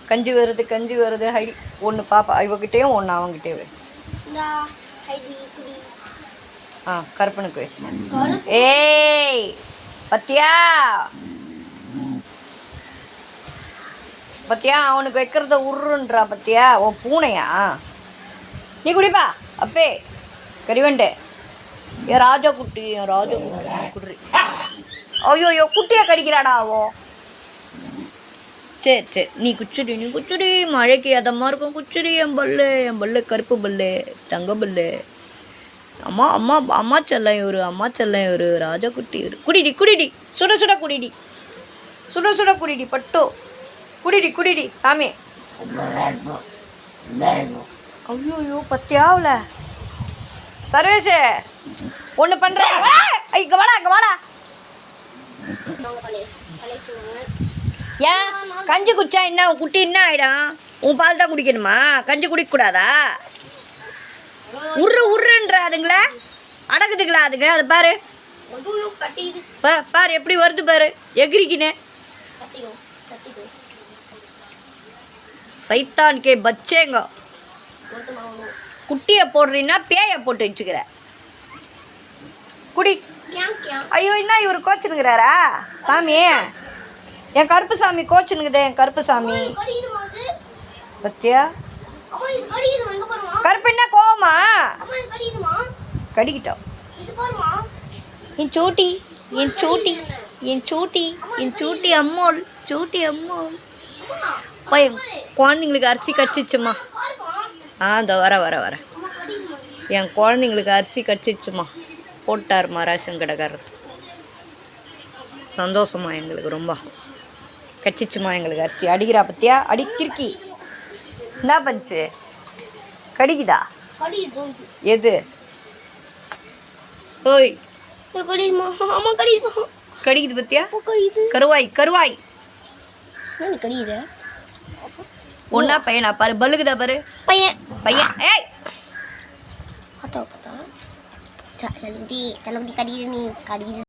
கஞ்சி வருது ஹைடி. ஒன்று பாப்பா இவகிட்டேயும் ஒன்று அவங்கிட்டே. கருப்பனுக்கு ஏய் பத்தியா பத்தியா அவனுக்கு வைக்கிறத உருன்றா பத்தியா. ஓ பூனையா நீ குடிப்பா அப்பே கறிவண்டே. என் ராஜா குட்டி குட்ரி. ஐயோ குட்டியா கடிக்கிறாடா அவோ. சரி நீ குச்சுடி மழைக்கு அதமாக இருக்கும். குச்சுடி என் பல்லு கருப்பு பல்லு தங்க பல்லு. அம்மா செல்லம் இவரு ராஜா குட்டி இவரு. குடிடி சுட குடிடி பட்டு குடிடி சாமி. ஐயோ பத்தியாவில் சர்வேஷு ஒன்று பண்ணுறேன். இங்கே வாடா ஏன் கஞ்சி குடிச்சா என்ன குட்டி என்ன ஆகிடும்? உன் பால் தான் குடிக்கணுமா? கஞ்சி குடிக்கக்கூடாதா? உருன்ற அதுங்களா அடக்குதுங்களா அதுங்க? அது பாரு பாரு எப்படி வருது பாரு எகிரிக்கினே. சைத்தான் கே பச்சேங்க. குட்டியை போடுறீன்னா பேயை போட்டு வச்சுக்கிற. குடி. ஐயோ என்ன இவர் கோச்சுனுங்கிறாரா சாமி? என் கருப்பு சாமி கோச்சுனுக்குதே. என் கருப்பு சாமி பத்தியா கருப்பு என்ன கோவமா கடிக்கிட்டோம். என் சூட்டி அம்மோள் குழந்தைங்களுக்கு அரிசி கடிச்சிச்சுமா. இதோ வர என் குழந்தைங்களுக்கு அரிசி கடிச்சிச்சுமா. போட்டாருமா ரேஷன் கடைக்காரர். சந்தோஷமா எங்களுக்கு ரொம்ப கடிச்சிச்சுமா எங்களுக்கு அரிசி. அடிக்கிறா பத்தியா அடிக்கிருக்கி. என்ன பண்ணுச்சு? கடிக்குதா? எது? ஓய் கடிக்குது பத்தியா? கருவாய் ஒன்னா பையனா பாரு. பல்லுக்குதா பாரு பையன். ஏய் தலமுடி கடிக்குது. நீ கடிக்குது